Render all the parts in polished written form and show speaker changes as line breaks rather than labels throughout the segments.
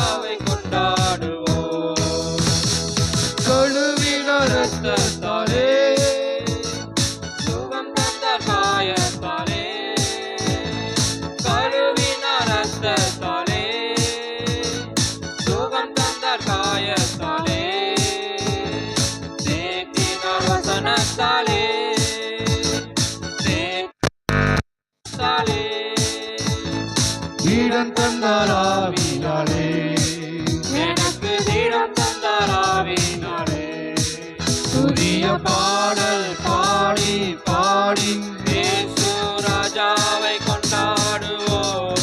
அவை கொண்டாடுவோம். கழுவின ரத்தத்தாலே சுகம் தந்தார் காயத்தாலே, கழுவின ரத்தத்தாலே சுகம் தந்தார் காயத்தாலே, தேற்றினார் வசனத்தாலே இடம் தந்தார் ஆவியாலே, எனக்கு இடம் தந்தார் ஆவியாலே. புதிய பாடல் பாடி பாடி இயேசு ராஜாவை கொண்டாடுவோம்.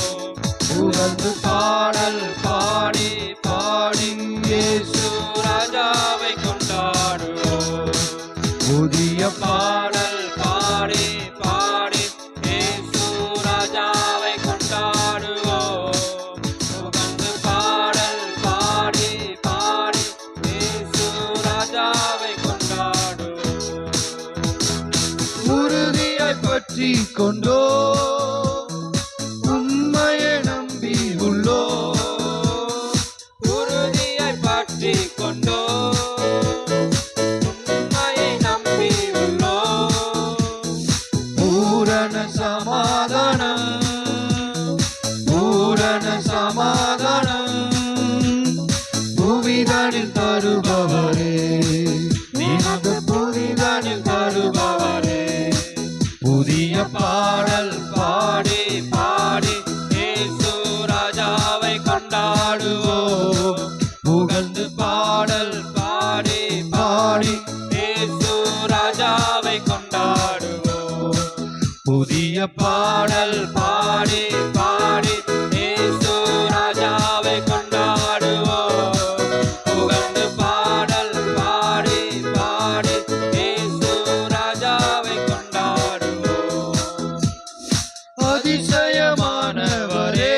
புகழ்ந்து பாடல் பாடி பாடி இயேசு ராஜாவை கொண்டாடுவோம். புதிய பாடல் பாடி பாடி இயேசு ராஜாவை கொண்டாடுவோம். புகழ்ந்து பாடல் பாடி பாடி இயேசு ராஜாவை கொண்டாடுவோம். உறுதியை பற்றி கொண்டோ உண்மையை நம்பி உள்ளோ, உறுதியை பற்றி கொண்டோ உண்மையை நம்பி உள்ளோ. பூரண சமாதானம் பூரண சமாதானம் புவிதனில் தருபவரே, நீங்க புவிதனில் தருபவரே. புதிய பாடல் பாடி பாடி இயேசு ராஜாவை கொண்டாடுவோம். புகழ்ந்து பாடல் பாடி பாடி இயேசு ராஜாவை கொண்டாடுவோம். புதிய பாடல் பாடி பாடி இயேசு ராஜாவை கொண்டாடுவோம். புகழ்ந்து பாடல் பாடி பாடி இயேசு ராஜாவை கொண்டாடுவோம். அதிசயமானவரே,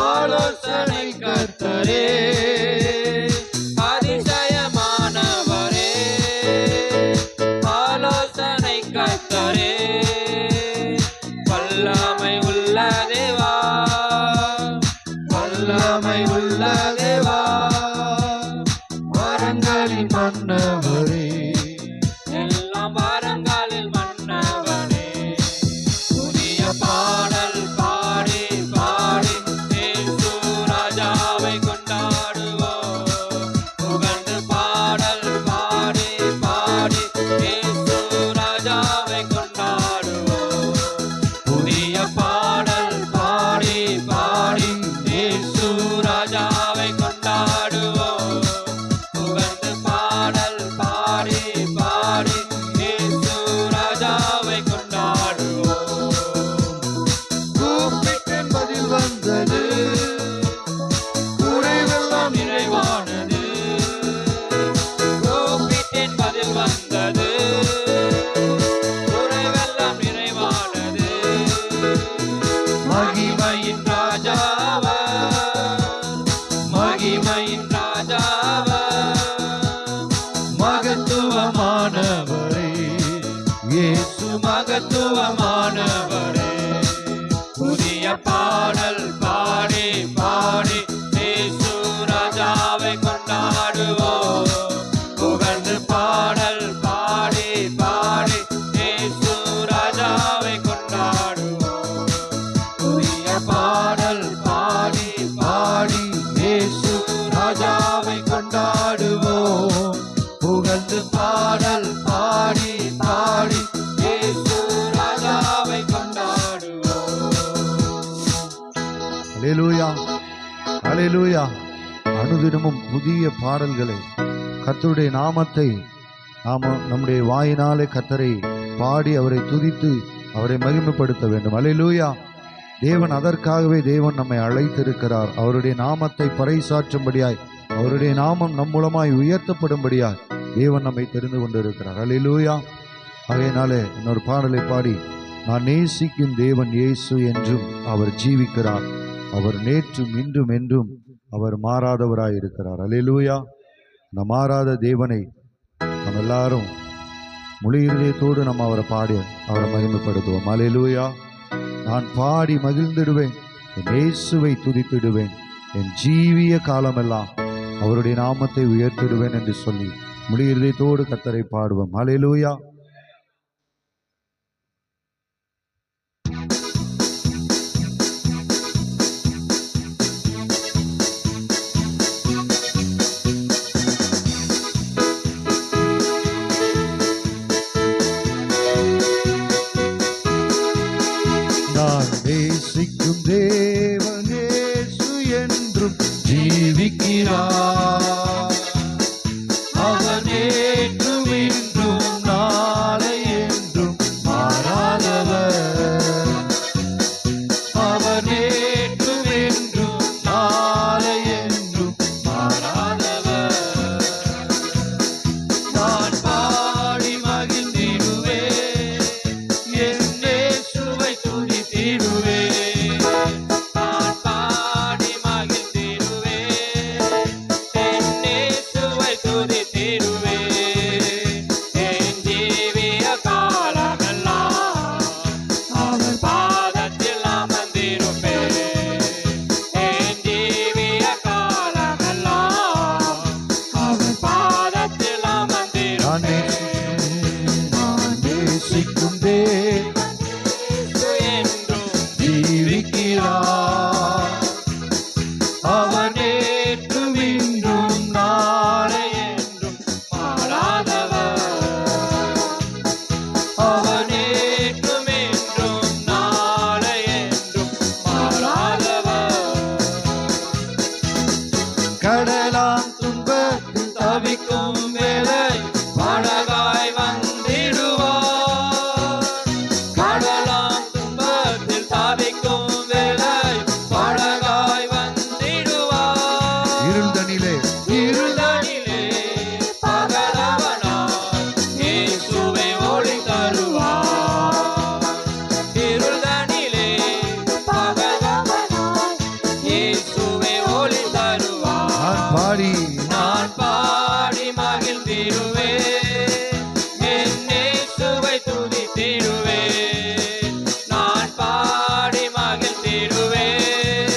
ஆலோசனை கர்த்தரே, அதிசயமானவரே, ஆலோசனை கர்த்தரே, வல்லமை உள்ள தேவா, வல்லமை உள்ள தேவா, வரங்களின் மன்னவரே, எல்லாம் வரங்களில் மன்னவரே. புதிய பாடல் பாடி பாடி இயேசு ராஜாவை கொண்டாடுவோம். புகழ்ந்து பாடல் பாடி பாடி இயேசு ராஜாவை கொண்டாடுவோம். புதிய பாடல் பாடி பாடி இயேசு ராஜாவை கொண்டாடுவோம். புகழ்ந்து பாடல் பாடி பாடி இயேசு ராஜாவை கொண்டாடுவோம். கூப்பிட்டேன் பதில் வந்தது, குறைவெல்லாம் நிறைவானது. கூப்பிட்டேன் பதில் வந்தது, குறைவெல்லாம் நிறைவானது. மகிமையின் ராஜாவர், மகிமையின் ராஜாவர், மகத்துவமானவரே, இயேசு மகத்துவமானவரே. புதிய பாடல் பாடி பாடி இயேசு ராஜாவை கொண்டாடுவோம். புகழ்ந்து பாடல் பாடி பாடி இயேசு ராஜாவை கொண்டாடுவோம். புதிய பாடல் பாடி பாடி இயேசு ராஜாவை கொண்டாடுவோம். புகழ்ந்து பாடல் பாடி பாடி இயேசு ராஜாவை கொண்டாடுவோம்.
அல்லேலூயா, அல்லேலூயா. அனுதினமும் புதிய பாடல்களை கர்த்தருடைய நாமத்தை நாம நம்முடைய வாயினாலே கர்த்தரை பாடி அவரை துதித்து அவரை மகிமைப்படுத்த வேண்டும். அல்லேலூயா. தேவன் அதற்காகவே தேவன் நம்மை அழைத்திருக்கிறார். அவருடைய நாமத்தை பறைசாற்றும்படியாய், அவருடைய நாமம் நம் மூலமாய் உயர்த்தப்படும்படியாய் தேவன் நம்மை தெரிந்து கொண்டிருக்கிறார். அல்லேலூயா. ஆகையினாலே இன்னொரு பாடலை பாடி, நான் நேசிக்கும் தேவன் இயேசு என்றும் அவர் ஜீவிக்கிறார், அவர் நேற்றும் இன்றும் என்றும் அவர் மாறாதவராய் இருக்கிறார். அல்லேலூயா. இந்த மாறாத தேவனை நம்ம எல்லாரும் முழு இருதயத்தோடு நம்ம அவரை பாடி அவரை மகிமைப்படுத்துவோம். அல்லேலூயா. நான் பாடி மகிழ்ந்திடுவேன், என் இயேசுவை துதித்திடுவேன், என் ஜீவிய காலமெல்லாம் அவருடைய நாமத்தை உயர்த்திடுவேன் என்று சொல்லி முழு இதயத்தோடு கர்த்தரை பாடுவோம். ஹல்லேலூயா. நான் நேசிக்கும் தேவன் இயேசு என்றும் ஜீவிக்கிறார். அவர் நேற்றும் இன்றும் நாளை என்றும் மாறாதவர். அவர் நேற்றும் இன்றும் நாளை என்றும் மாறாதவர். நான் பாடி மகிழ்ந்திடுவேன், என் இயேசுவை துதித்திடுவேன். நான் பாடி மகிழ்ந்திடுவேன், என் இயேசுவை துதித்திடுவேன். என் ஜீவிய காலமெல்லாம் அவர் பாதத்தில் அமர்ந்திருப்பேன். என் ஜீவிய காலமெல்லாம் அவர் பாதத்தில் அமர்ந்திருப்பேன். நான் நேசிக்கும் தேவன் என்றும் ஜீவிக்கிறார். அவர் நேற்றும் இன்றும் நாளை என்றும் மாறாதவர். அவர் நேற்றும் இன்றும் நாளை என்றும் மாறாதவர். கடலாம் துன்பத்தில் தவிக்கும் வேளை படகாய் வந்திடுவார். கடலாம் துன்பத்தில் தவிக்கும் வேளை படகாய் வந்திடுவார். இருள்தனிலே பகலவனாய் இயேசுவை ஒளி தருவார். இருள்தனிலே பகலவனாய் இயேசுவை ஒளி தருவார். நான் பாடி மகிழ்ந்திடுவேன், என் இயேசுவை துதித்திடுவேன். நான் பாடி மகிழ்ந்திடுவேன்,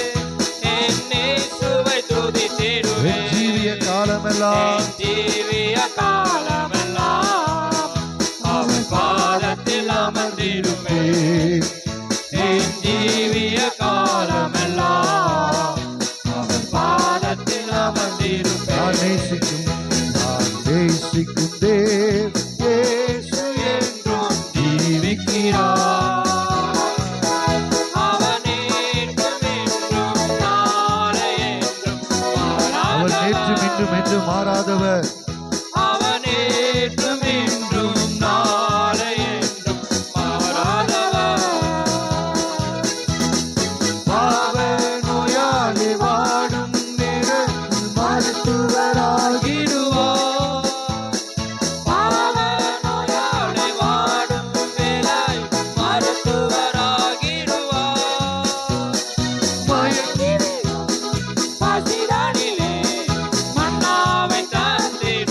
என் இயேசுவை துதித்திடுவேன். ஜீவிய காலமெல்லாம் அவர் பாதத்தில் அமர்ந்திடுவேன். என் ஜீவிய காலமெல்லாம் அவர் பாதத்தில் அமர்ந்திருப்பேன். நான் நேசிக்கும் தேவன் இயேசு என்றும் ஜீவிக்கிறார். அவர் நேற்றும் இன்றும் நாளை என்றும்
அவர் நேற்றும் இன்றும் என்றும் மாறாதவர்.
அவர் நேற்றும் இன்றும் நாளை என்றும் மாறாதவர். பாவ நோயாளி வாடும் நேரத்தில் மருத்துவராகிடுவார். பாவ நோயாளி வாடும் வேளை மருத்துவராகிடுவார். மயங்கிடும் பசிதனிலே மன்னாவை தந்திடுவார்.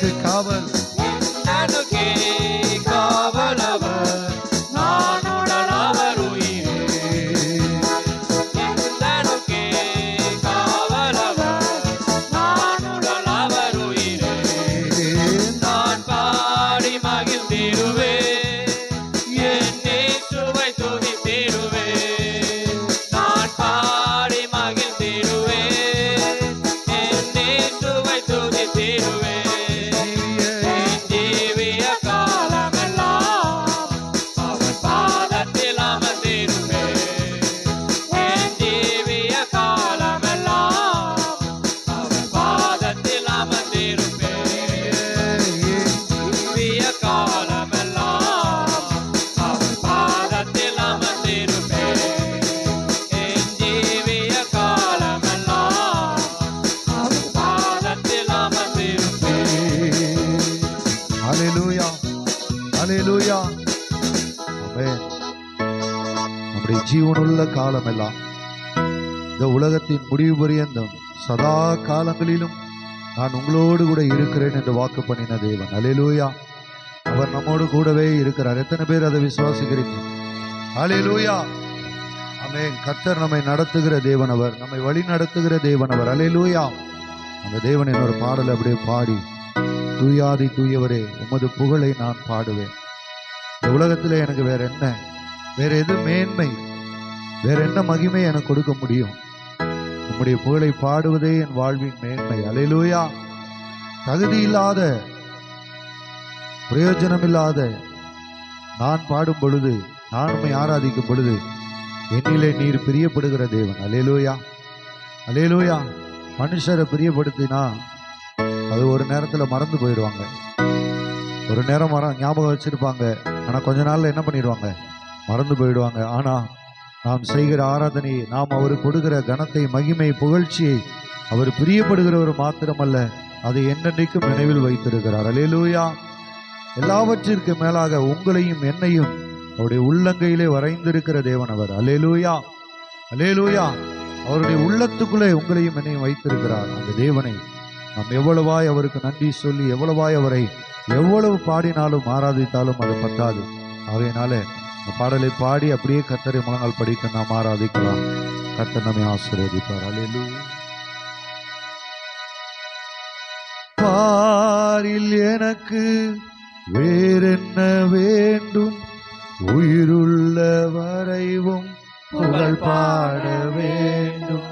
எனக்கு காவல்
என்னனுக்கே காவலவர் நான் உடல் அவர் உயிரே என்னனுக்கே காவலவர் நான் உடல் அவர் உயிரே நான் பாடி மகிழ்ந்திடுவேன் என் இயேசுவை துதித்திடுவேன் நான் பாடி மகிழ்ந்திடுவேன் என் இயேசுவை துதித்திடுவேன் என் ஜீவிய காலமெல்லாம் அவர் பாதத்தில் அமர்ந்திடுவேன் என் ஜீவிய காலமெல்லாம் அவர் பாதத்தில் அமர்ந்திருப்பேன் ஜீவிய காலமெல்லாம் அவர் பாதத்தில் அமர்ந்திருப்பேன் என் ஜீவிய காலமெல்லாம் அவர் பாதத்தில் அமர்ந்திருப்பேன்
ஹalleluya ஹalleluya ஆமென். நம்முடைய ஜீவனுள்ள காலமெல்லாம் இந்த உலகத்தின் முடிவு பரியந்தம் சதா காலங்களிலும் நான் உங்களோடு கூட இருக்கிறேன் என்று வாக்கு பண்ணின தேவன். ஹalleluya. அவர் நம்மோடு கூடவே இருக்கிறார். எத்தனை பேர் அதை விசுவாசிக்கிறீங்க? ஹalleluya. ஆமென். கர்த்தர் நம்மை நடத்துகிற தேவன், அவர் நம்மை வழி நடத்துகிற தேவன் அவர். ஹalleluya. அந்த தேவனின் ஒரு பாடலை அப்படியே பாடி, தூயாதி தூயவரே உமது புகழை நான் பாடுவேன். இந்த உலகத்தில் எனக்கு வேற என்ன, வேற எது மேன்மை, வேற என்ன மகிமை எனக்கு கொடுக்க முடியும்? உம்முடைய புகழை பாடுவதே என் வாழ்வின் மேன்மை. அல்லேலூயா. தகுதி இல்லாத, பிரயோஜனம் இல்லாத நான் பாடும் பொழுது, நான் உம்மை ஆராதிக்கும் பொழுது என்னிலே நீர் பிரியப்படுகிற தேவன். அல்லேலூயா அல்லேலூயா. மனுஷரை பிரியப்படுத்தினா அது ஒரு நேரத்தில் மறந்து போயிடுவாங்க. ஒரு நேரம் ஞாபகம் வச்சிருப்பாங்க, ஆனால் கொஞ்ச நாள்ல என்ன பண்ணிடுவாங்க? மறந்து போயிடுவாங்க. ஆனால் நாம் செய்கிற ஆராதனையை, நாம் அவருக்கு கொடுக்கிற கனத்தை, மகிமை, புகழ்ச்சியை அவர் பிரியப்படுகிறவர் மாத்திரமல்ல, அதை என்னென்னைக்கும் நினைவில் வைத்திருக்கிறார். அல்லேலூயா. எல்லாவற்றிற்கு மேலாக உங்களையும் என்னையும் அவருடைய உள்ளங்கையிலே வரைந்திருக்கிற தேவன் அவர். அல்லேலூயா அல்லேலூயா. அவருடைய உள்ளத்துக்குள்ளே உங்களையும் என்னையும் வைத்திருக்கிறார். அந்த தேவனை நாம் எவ்வளவாய் அவருக்கு நன்றி சொல்லி, எவ்வளவாய் அவரை எவ்வளவு பாடினாலும் ஆராதித்தாலும் அது பத்தாது. ஆகையினால இந்த பாடலை பாடி அப்படியே கர்த்தரை முழங்கால் படிக்க நாம் ஆராதிக்கலாம். கர்த்தர் நம்மை ஆசீர்வதிப்பார். அல்லேலூயா. பாரில் எனக்கு வேறென்ன வேண்டும், உயிருள்ள வரைவும் புகழ் பாட வேண்டும்.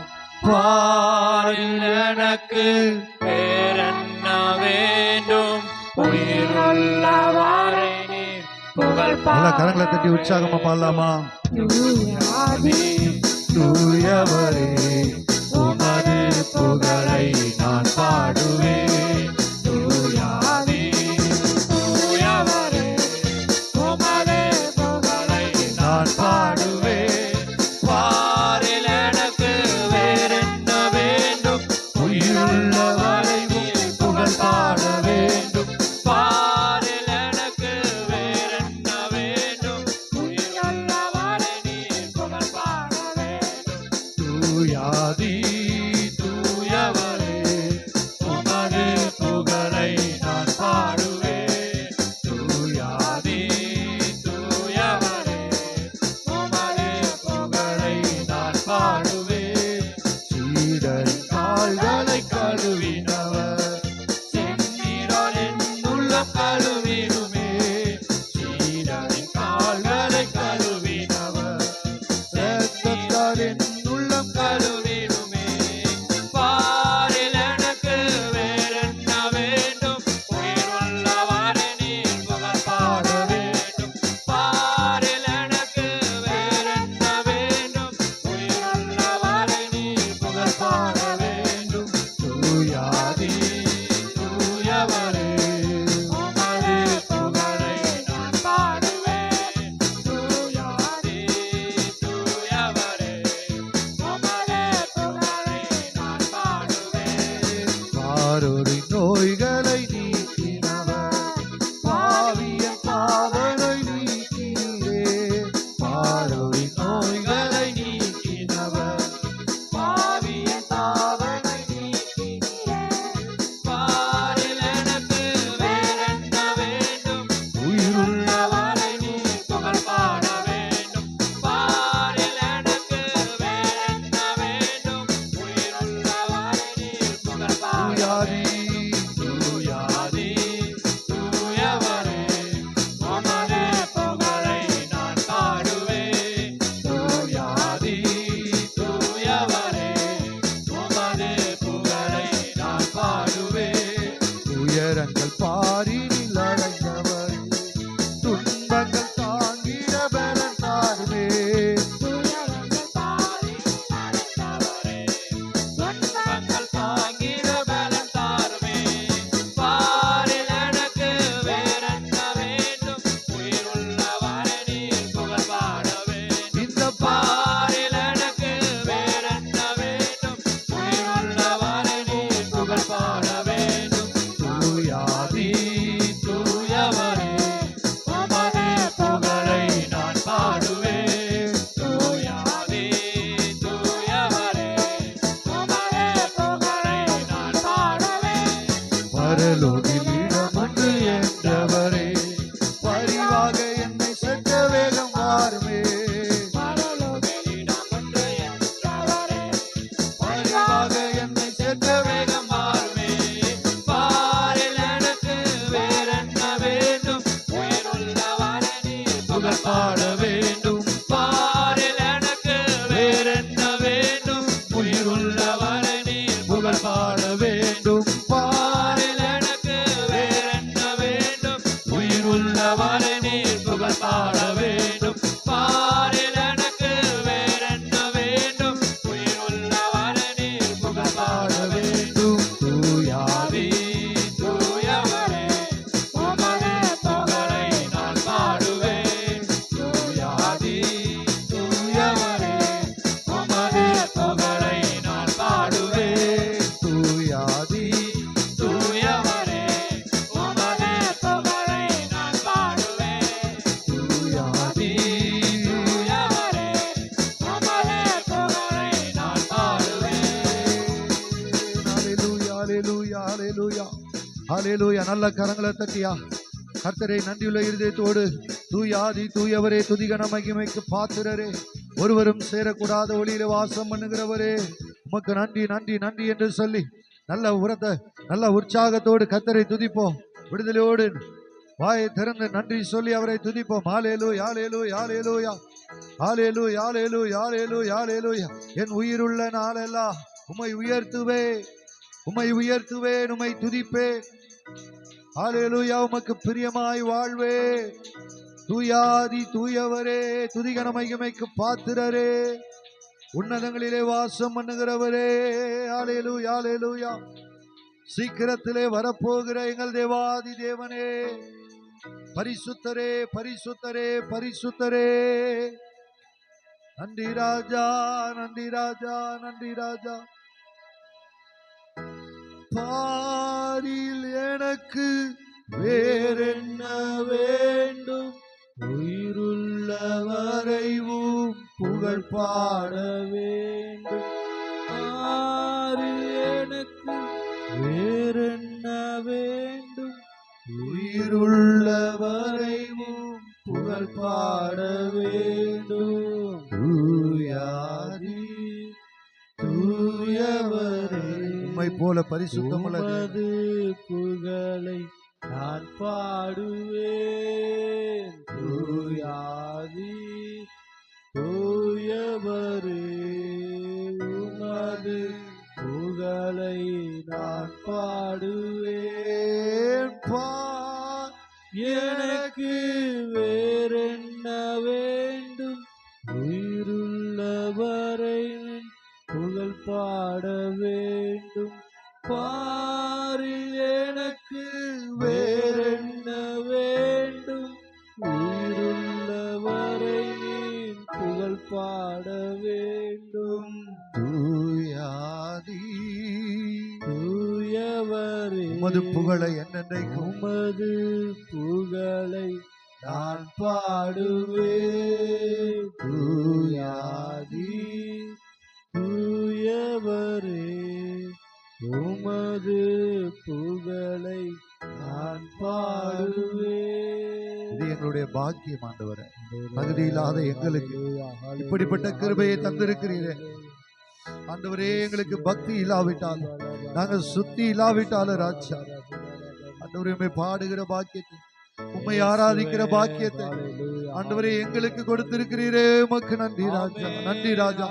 பாரில் எனக்கு வேறென்ன வேண்டும், உயிருள்ளவரை நீர் புகழ்
நல்லா கரங்களை தட்டி உற்சாகமா பாடலாமா? தூயவரே உமது புகழை நான் பாடுவேன்.
தூயாதி தூயவரே உமது புகழை நான் பாடுவேன். பாரில் எனக்கு வேறென்ன வேண்டும், உயிருள்ளவரை நீர் புகழ் பாட வேண்டும். பாரில் எனக்கு வேறென்ன வேண்டும், உயிருள்ளவரை நீர் புகழ் பாட வேண்டும்.
தூயாதி
தூயவரே உமது
துயரங்கள் பாரினில் அடைந்தவரே, துன்பங்கள் தாங்கிட பலன் தாருமே.
துன்பங்கள் தாங்கிட பலன் தாருமே. பாரில் எனக்கு வேறென்ன வேண்டும்? உயிருள்ளவரே நீர் புகழ் பாட வேண்டும்.
இந்த
பாரில் எனக்கு வேறென்ன வேண்டும்? உயிருள்ளவரே நீர் புகழ் பாட வேண்டும்.
தூயாதி
தூயவரே உமது புகழை நான் பாடுவேன். தூயாதி தூயவரே உமது புகழை நான் பாடுவேன்.
பரலோகில் இடமன்று என்றவரே, பரிவாக என்னை சற்ற வேகம் வாருமே.
பரலோகத்திடமொன்று என்றவரே
பரிவாக என்னை சற்ற
வேகம் மாறுமே. பாரில் எனக்கு வேறென்ன வேண்டும்? உயிருள்ளவரே நீர் புகழ் பாட வேண்டும். பாரில் எனக்கு வேறென்ன வேண்டும்? உயிருள்ளவரே நீர் புகழ் பாட வேண்டும். பாரில் எனக்கு வேறென்ன வேண்டும்? உயிருள்ளவரே நீர் புகழ் பாட வேண்டும். பாரில் எனக்கு வேறென்ன வேண்டும்? உயிருள்ளவரே நீர் புகழ் பாட வேண்டும்.
தூயாதி
தூயவரே உமது புகழை நான் பாடுவேன். தூயாதி தூயவரே உமது புகழை நான் பாடுவேன்.
தூயாதி
தூயவரே உமது புகழை நான் பாடுவேன்.
தூயாதி
தூயவரே உமது புகழை நான் பாடுவேன்.
ஹalleluya ஹalleluya ஹalleluya ஹalleluya. நல்ல கரங்களை தட்டியா கர்த்தரை நன்றியுள்ள இருதயத்தோடு தூயாதி தூயவரே, துதிகன மகிமைக்கு பாத்திரரே, ஒருவரும் சேரக்கூடாத ஒளியில வாசம் பண்ணுகிறவரே, உமக்கு நன்றி நன்றி நன்றி என்று சொல்லி நல்ல உற்சாகத்தோடு கர்த்தரை துதிப்போம். விடுதலையோடு வாயை திறந்து நன்றி சொல்லி அவரை துதிப்போம். ஹalleluya ஹalleluya ஹalleluya ஹalleluya ஹalleluya ஹalleluya ஹalleluya. என் உயிருள்ள நாளெல்லாம் உம்மை உயர்த்துவேன், உம்மை துதிப்பேன். ஹalleluya. உமக்கு பிரியமாய் வாழ்வே. தூயாதி தூயவரே, துதிகன மகிமைக்கு பாத்திரரே, உன்னதங்களிலே வாசம் பண்ணுகிறவரே. ஹalleluya ஹalleluya. சீக்கிரத்திலே வரப்போகிற எங்கள் தேவாதி தேவனே, பரிசுத்தரே பரிசுத்தரே பரிசுத்தரே. நன்றி ராஜா நன்றி ராஜா நன்றி ராஜா. பாரில் எனக்கு வேறென்ன வேண்டும்? உயிருள்ளவரைவும் புகழ் பாட வேண்டும். பாரில் எனக்கு வேறென்ன வேண்டும்? உயிருள்ளவரைவும் புகழ் பாட வேண்டும். தூயாதி தூயவரே, உம்மை போல பரிசுத்தமுள்ளது புகழை நான் பாடுவேன். தூயாதி தூயவரே, உமது புகழை நான் பாடுவேன். எனக்கு வேறென்ன வேண்டும்? உயிருள்ளவரை புகழ் பாட வேண்டும். பாரில் எனக்கு வேறென்ன வேண்டும்? உயிருள்ளவரை புகழ் பாட வேண்டும். தூயாதி தூயவரே, உமது புகழை என்னென்றைக்கும் உமது புகழை நான் பாடுவேன். தூயாதி தூயவரே, உமது புகழை நான் பாடுவேன். இது எங்களுடைய பாக்கியம் ஆண்டவரே. தகுதி இல்லாத எங்களுக்கு இப்படிப்பட்ட கிருபையை தந்திருக்கிறீரே ஆண்டவரே. எங்களுக்கு பக்தி இல்லாவிட்டால், நாங்கள் சுத்தி இல்லாவிட்டாலும் ராஜா ஆண்டவரே, உம்மை பாடுகிற பாக்கியத்தை, உம்மை ஆராதிக்கிற பாக்கியத்தை ஆண்டவரே எங்களுக்கு கொடுத்திருக்கிறீரே. உமக்கு நன்றி ராஜா, நன்றி ராஜா.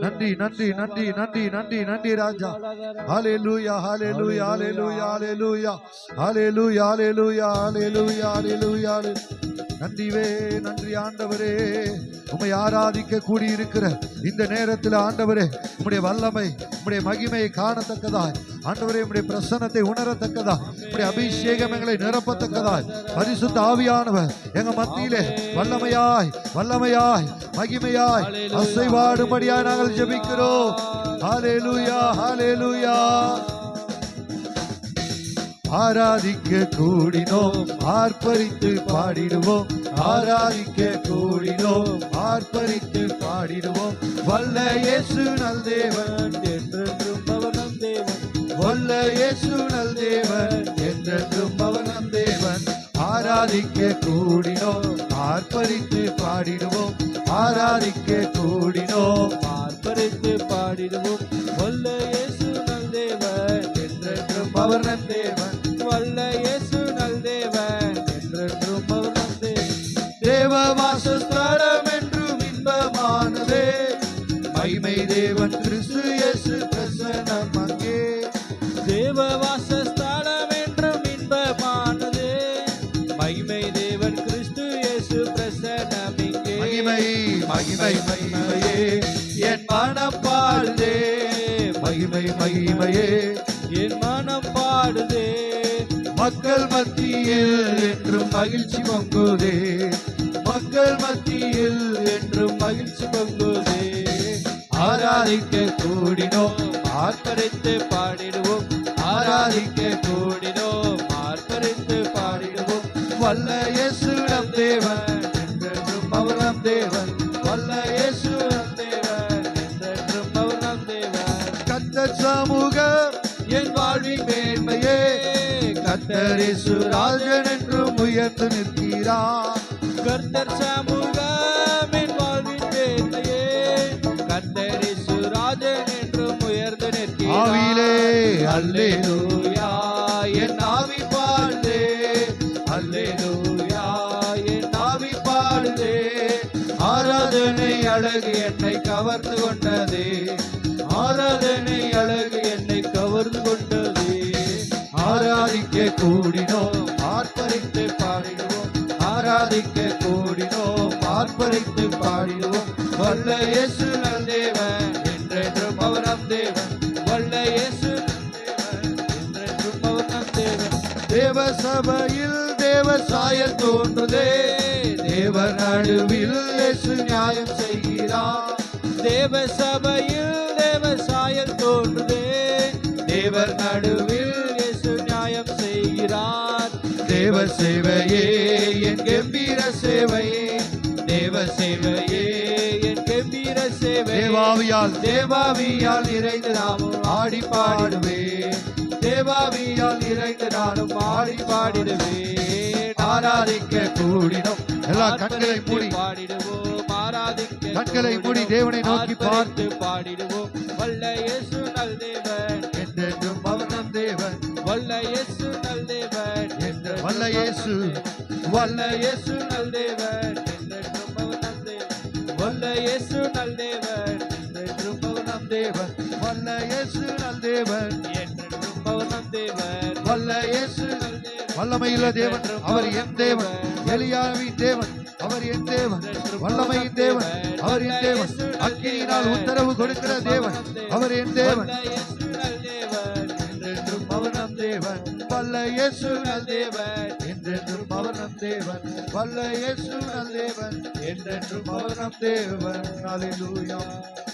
நன்றி நன்றி நன்றி நன்றி நன்றி நன்றி ராஜா. ஹalleluya ஹalleluya ஹalleluya ஹalleluya ஹalleluya ஹalleluya ஹalleluya ஹalleluya. நன்றிவே நன்றி ஆண்டவரே. உம்மை ஆராதிக்க கூடி இருக்கிற இந்த நேரத்தில் ஆண்டவரே, உம்முடைய வல்லமை உம்முடைய மகிமையை காணத்தக்கதாய் ஆண்டவரே, உம்முடைய பிரசன்னத்தை உணரத்தக்கதாய், உம்முடைய அபிஷேகம் எங்களை நிரப்பத்தக்கதாய் பரிசுத்த ஆவியானவர் எங்க மத்தியிலே வல்லமையாய் வல்லமையாய் மகிமையாய் அசைவாடும்படியாய் நாங்கள் ஜெபிக்கிறோம். ஹalleluya ஹalleluya. ஆராதிக்க கூடினோம், ஆர்ப்பரித்து பாடிடுவோம். ஆராதிக்க கூடினோம், ஆர்ப்பரித்து பாடிடுவோம். வல்ல இயேசு நல் தேவன், என்றென்றும் அவர் நம் தேவன். வல்ல இயேசு நல் தேவன், என்றென்றும் அவர் நம் தேவன். ஆராதிக்க கூடினோம், ஆர்ப்பரித்து பாடிடுவோம். ஆராதிக்க கூடினோம், ஆர்ப்பரித்து பாடிடுவோம். வல்ல இயேசு நல் தேவன், என்றென்றும் அவர் நம் தேவன். வல்ல இயேசு நல் தேவன், என்றென்றும் அவர் நம் தேவன். தேவ வாசஸ்தலம் என்றும் இன்பமானதே, மகிமை தேவன் கிறிஸ்து இயேசு பிரசன்னம் அங்கே. தேவ வாசஸ்தலம் என்றும் இன்பமானதே, மகிமை தேவன் கிறிஸ்து இயேசு பிரசன்னம் இங்கே. மகிமை மகிமை மகிமையே என் மனம் பாடுதே, மகிமை மகிமையே என் மனம் பாடுதே. மக்கள் மத்தியில் என்றும் மகிழ்ச்சி பொங்குதே, மக்கள் மத்தியில் என்றும் மகிழ்ச்சி பொங்குதே. ஆராதிக்க கூடினோம், ஆர்ப்பரித்து பாடிடுவோம். ஆராதிக்க கூடினோம், ஆர்ப்பரித்து பாடிடுவோம். வல்ல இயேசு நம் தேவன், என்றென்றும் அவர் நம் தேவன். வல்ல இயேசு நம் தேவன், என்றென்றும் அவர் நம் தேவன். கர்த்தர் சமூகம் என் வாழ்வின் மேன்மையே, கர்த்தர் இயேசு ராஜன் என்றும் உயர்ந்து நிற்கிறார். கர்த்தர் சமூகம் என் வாழ்வின் மேன்மையே, கர்த்தர் இயேசு ராஜன் என்றும் உயர்ந்து நிற்கிறார். ஆவியிலே அல்லேலூயா என் ஆவி பாடுதே, அல்லேலூயா என் ஆவி பாடுதே. ஆராதனை அழகு என்னை கவர்ந்து கொண்டதே, ஆராதனை அழகு என்னை கவர்ந்து கொண்டதே. ஆராதிக்க கூடினோம், ஆர்ப்பரித்து பாடிடுவோம். ஆராதிக்க கூடினோம், ஆர்ப்பரித்து பாடிடுவோம். வல்ல இயேசு நல் தேவன், என்றென்றும் அவர் நம் தேவன். வல்ல இயேசு நல் தேவன், என்றென்றும் அவர் நம் தேவன். தேவ சபையில் தேவ சாயல் தோன்றுதே, தேவ நடுவில் இயேசு நியாயம் செய்கிறார். தேவ சபையில் தேவ சாயல் தோன்றுதே, தேவர் நடுவில் இயேசு நியாயம் செய்கிறார். தேவ சேவையே என் கம்பீர சேவையே, தேவ சேவையே என் கம்பீர சேவை. தேவாவியால் தேவாவியால் நிறைந்து நாமும் ஆடி பாடுவேன், தேவாவியால் நிறைந்து நானும் ஆடி பாடிடுவேன். ஆராதிக்க கூடினோம், எல்லா கண்களை மூடி பாடிடுவோம். ஆராதிக்க கண்களை மூடி தேவனை நோக்கி பார்த்து பாடிடுவோம். வல்ல இயேசு நல் தேவன், என்றென்றும் அவர் நம் தேவன். வல்ல இயேசு நல் தேவன், என்றென்றும் வல்ல இயேசு. வல்ல இயேசு நல் தேவன், என்றென்றும் அவர் நம் தேவன். வல்ல இயேசு நல் தேவன், என்றென்றும் அவர் நம் தேவன். வல்ல இயேசு நல் தேவன், என்றென்றும் அவர் நம் தேவன். வல்ல இயேசு நல் தேவன், வல்லமையுள்ள தேவன் அவர் என் தேவன். எலியாவின் தேவன் அவர் என் தேவன். வல்லமையின் தேவன் அவர் என் தேவன். அக்கினியினால் உத்தரவு கொடுக்கிற தேவன் அவர் என் தேவன். என்றென்றும் அவர் நம் தேவன். வல்ல இயேசு நல் தேவன், என்றென்றும் அவர் நம் தேவன். வல்ல இயேசு நல் தேவன், என்றென்றும் அவர் நம் தேவன். ஹalleluya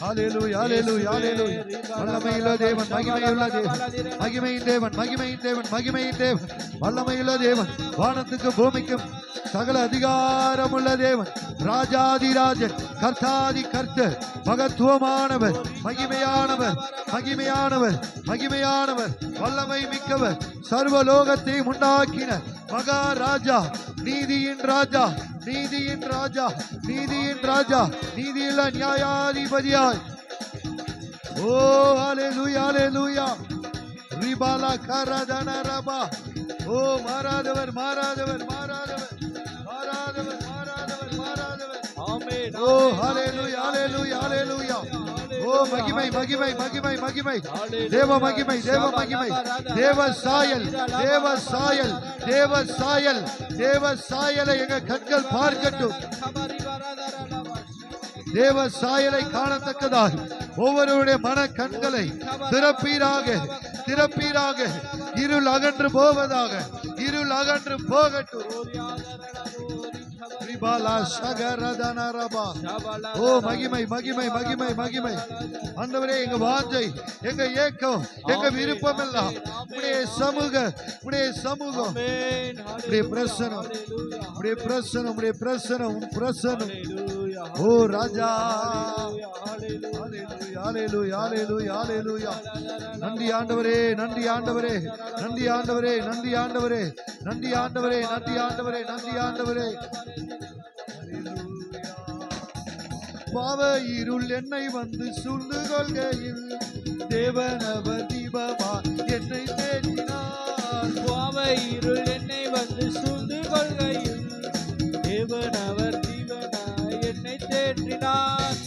ஹalleluya ஹalleluya ஹalleluya. வல்லமையுள்ள தேவன், மகிமையுள்ள தேவன், மகிமையின் தேவன், மகிமையின் தேவன், மகிமையின் தேவன், வல்லமையுள்ள தேவன், வானத்துக்கு பூமிக்கும் சகல அதிகாரமுள்ள தேவன், ராஜாதிராஜன், கர்த்தாதி கர்த்தர், மகத்துவமானவர், மகிமையானவர், மகிமையானவர், மகிமையானவர், வல்லமை மிக்கவர், சர்வலோகத்தை உண்டாக்கின மகாராஜா, நீதியின் ராஜா, நீதியின் ராஜா, நீதியின் ராஜா, நீதியுள்ள நியாயாதிபதியாய். ஓ ஹalleluya ஹalleluya. ரிபாலா கரதன ரபா. ஓ மாறாதவர் மாறாதவர் மாறாதவர் மாறாதவர் மாறாதவர் மாறாதவர். ஆமென். ஓ ஹalleluya ஹalleluya ஹalleluya. ஓ ஓ மகிமை மகிமை மகிமை மகிமை தேவ மகிமை தேவ மகிமை தேவ சாயல் தேவ சாயல் தேவ சாயல் தேவ சாயலை எங்க கண்கள் பார்க்கட்டும். தேவ சாயலை காணத்தக்கதாக ஒவ்வொருவருடைய மன கண்களை திறப்பீராக திறப்பீராக. இருள் அகன்று போவதாக, இருள் அகன்று போகட்டும். ஓ மகிமை மகிமை மகிமை மகிமை. ஆண்டவரே, எங்க வாஞ்சை, எங்க ஏக்கம், எங்க விருப்பம் எல்லாம் உடைய சமூகம், உடைய சமூகம், உடைய பிரசனம், உடைய பிரசனம், உடைய பிரசனம், பிரசனம். ஓ ராஜா, நன்றி ஆண்டவரே, நன்றி ஆண்டவரே, நன்றி ஆண்டவரே, நன்றி ஆண்டவரே, நன்றி ஆண்டவரே, நன்றி ஆண்டவரே, நன்றி ஆண்டவரே. பாவ இருள் என்னை வந்து சூழ்ந்து கொள்கையில் தேவனவர் தீபமா என்னை தேற்றினார்.
பாவ இருள் என்னை வந்து சூழ்ந்து கொள்கையில் தேவனவர் தீபமா என்னை தேற்றினார்.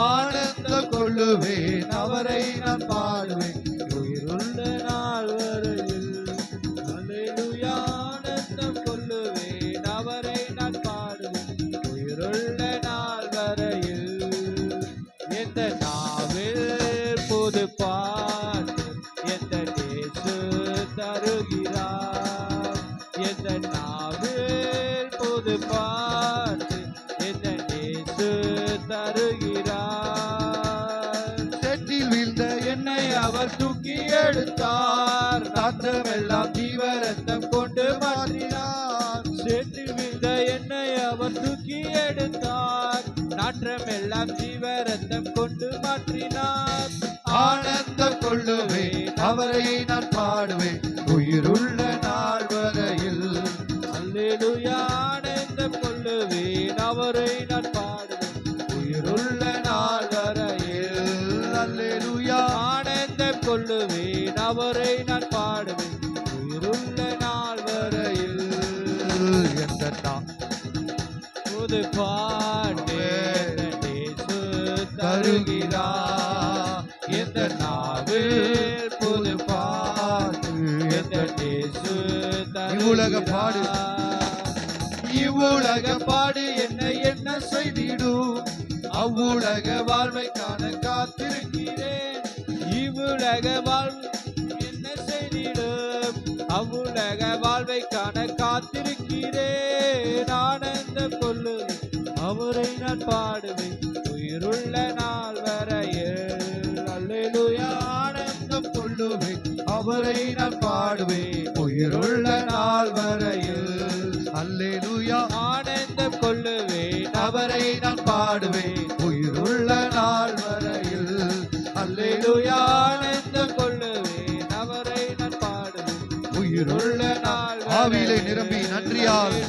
ஆனந்தம் கொள்ளுவேன், அவரை நான் பாடுவேன்
உயிருள்ள நாள் வரையில். அல்லேலூயா, ஆனந்தம் கொள்ளுவேன், அவரை நான் பாடுவேன் உயிருள்ள நாள் வரையில். எந்த நாவில் புது பாட்டு எந்த இயேசு தருகிறார். எந்த நாவில் புது பாட்டு எந்த இயேசு தருகிறார்.
செட்டில் வீழ்ந்த என்னை
அவர் தூக்கி எடுத்தார், நாற்றமெல்லாம் ஜீவரத்தம் கொண்டு மாற்றினார். சேற்றில் விழுந்த என்னை அவர் தூக்கி எடுத்தார், நாற்றமெல்லாம் ஜீவரத்தம் கொண்டு மாற்றினார்.
ஆனந்தம் கொள்ளுவேன், அவரை நான் பாடுவேன் உயிருள்ள நாள் வரையில்.
அல்லேலூயா, ஆனந்தம் கொள்ளுவேன், அவரை நான் பாடுவேன் உயிருள்ள நாள் வரையில்.
அல்லேலூயா,
ஆனந்தம் கொள்ளுவேன், அவரை நான் பாடுவேன் உயிருள்ள நாள் வரையில்.
எந்த
புது பாட்டு இயேசு தருகிறார். எந்த நாவில் புது பாட்டு எந்த இயேசு
இவ்வுலக பாடு,
இவ்வுலக பாடு என்னை என்ன செய்திடும், அவ்வுலக வாழ்வை காண காத்திருக்கிறேன். இவ்வுலக வாழ்வு என்ன செய்திடும், அவ்வுலக வாழ்வை காண காத்திருக்கிறேன். ஆனந்தம் கொள்ளுவேன், அவரை நான் பாடுவேன் உயிருள்ள நாள் வரையில். அல்லேலூயா, ஆனந்தம் கொள்ளுவேன், அவரை நான் பாடுவேன் உயிருள்ள நாள் வரையில்.
அல்லேலூயா,
ஆனந்தம் கொள்ளுவேன்,
அவரை நான் பாடுவேன் உயிருள்ள நாள் வரையில்.
அல்லேலூயா, ஆனந்தம் கொள்ளுவேன், அவரை நான் பாடுவேன்
உயிருள்ள நாள் ஆவியிலே நிரம்பி நன்றியால்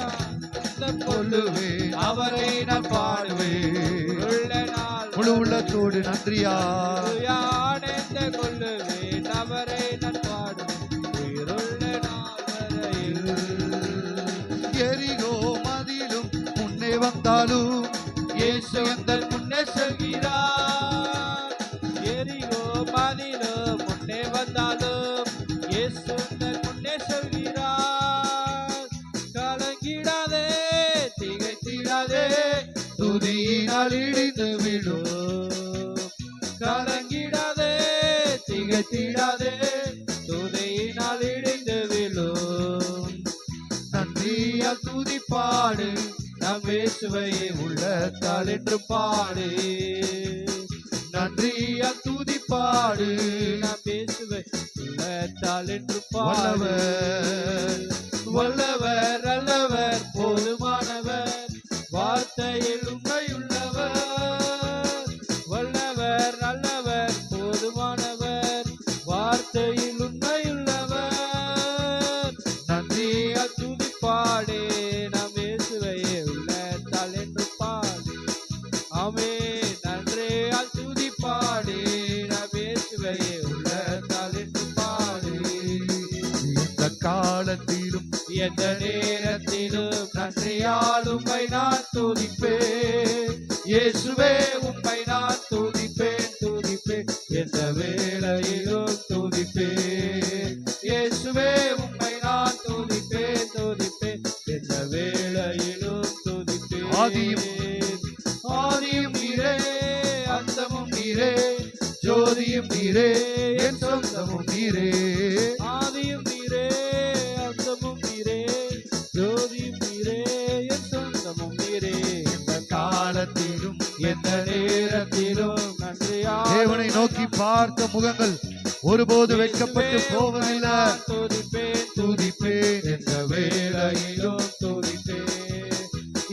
ஆனந்தம்
கொள்ளுவேன், அவரை நான் பாடுவேன்
உள்ள நாள்
முழு உள்ளத்தோடு நன்றியால்.
அல்லேலூயா, ஆனந்தம் கொள்ளுவேன், அவரை நான் பாடுவேன் உயிருள்ள நாள் வரையில்.
எரிகோ மதிலும் முன்னே வந்தாலும்
இயேசு எங்கள் முன்னே செல்கிறார். எரிகோ மதிலும் முன்னே வந்தாலும் இயேசு எங்கள் முன்னே செல்கிறார். கலங்கிடாதே, திகைத்திடாதே,
துதியினால் இடிந்து விடும்.
கலங்கிடாதே, திகைத்திடாதே, துதியினால் இடிந்து விழும்.
நன்றியால் துதி பாடு,
நம் இயேசுவையே உள்ளத்தால் என்று பாடு.
நன்றியால் துதி பாடு,
நம் இயேசுவை உள்ளத்தால் என்று
வல்லவர்
வல்லவர் அல்லவர் போதுமானவர், வார்த்தையில் உண்மையுள்ளவர். வல்லவர் அல்லவர் போதுமானவர், வார்த்தையில் உண்மையுள்ளவர். நன்றியால் துதி பாடு, நம் இயேசுவையே உள்ளத்தால் என்று பாடு. ஆமே, நன்றியால் துதி பாடு, நம் இயேசுவையே உள்ளத்தால் என்று பாடு.
இந்த காலத்திலும்
எந்த நேரத்திலும் நன்றியால் உம்மை நான் துதிப்பேன். இயேசுவே, உம்மை நான் துதிப்பேன். துதிப்பேன், எந்த வேளையிலும் துதிப்பேன். இயேசுவே உம்மை நான் துதிப்பேன், துதிப்பேன், எந்த வேளையிலும் துதிப்பேன்.
ஆதியும்
நீரே, அந்தமும் நீரே, ஜோதியும் நீரே, என் சொந்தமும் நீரே. ஆதியும் நீரே, அந்தமும் நீரே, ஜோதியும் நீரே, என் சொந்தமும் நீரே. எந்த காலத்திலும் எந்த நேரத்திலும் நன்றியா
தேவனை நோக்கி பார்த்த முகங்கள் ஒருபோது வைக்கப்பட்டு போவதில்லை.
துதிப்பேன், துதிப்பேன், எந்த வேளையிலும் துதிப்பேன்.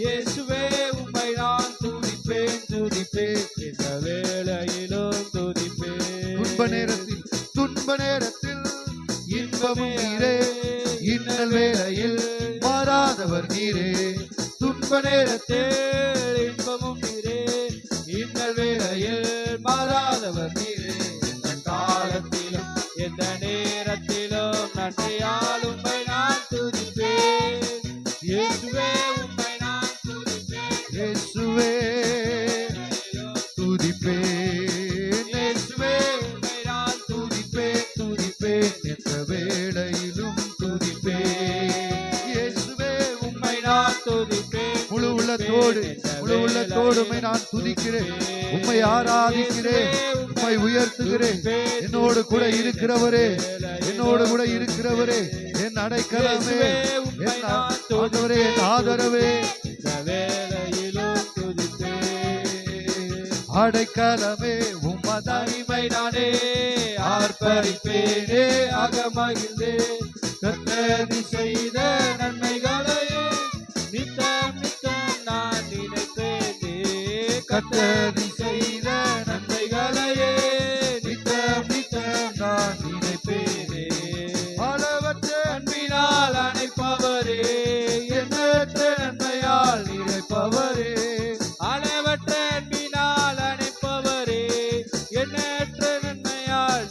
இயேசுவே உம்மை நான் துதிப்பேன், துதிப்பேன், எந்த வேளையிலும் துதிப்பேன்.
துன்ப நேரத்தில் இன்பமும் நீரே, இன்னல் வேளையில் மாறாதவர் நீரே.
துன்ப நேரத்தில் இன்பமும் நீரே, இன்னல் வேளையில் மாறாதவர் நீரே. எந்த காலத்திலும் எந்த நேரத்திலும் நன்றியால் உம்மை நான் துதிப்பேன். இயேசுவே உம்மை நான் துதிப்பேன்,
இயேசுவே துதிப்பேன்,
இயேசுவே உம்மை நான் துதிப்பேன், துதிப்பேன்,
எந்த வேளையிலும் துதிப்பேன். இயேசுவே
உம்மை நான் துதிப்பேன்.
முழு உள்ளத்தோடு உம்மை நான் துதிக்கிறேன், உம்மை ஆராதிக்கிறேன், உம்மை உயர்த்துகிறேன். என்னோடு கூட இருக்கிறவரே, என்னோடு கூட இருக்கிறவரே, என் அடைக்கலமே, என் ஆண்டவரே, என் ஆதரவே, அடைக்கலமே, உமது
அடிமை நானே, ஆர்ப்பரிப்பேனே, அகமகிழ்ந்தே, கர்த்தர் செய்த நன்மைகளையே நித்தம் நித்தம் நான் நினைப்பேனே. கர்த்தர் செய்த நன்மைகளையே நித்தம் நித்தம் நான் நினைப்பேனே. அளவற்ற அன்பினால் அணைப்பவரே, எண்ணற்ற நன்மையால் நிறைப்பவரே. அளவற்ற அன்பினால் அணைப்பவரே, எண்ணற்ற நன்மையால்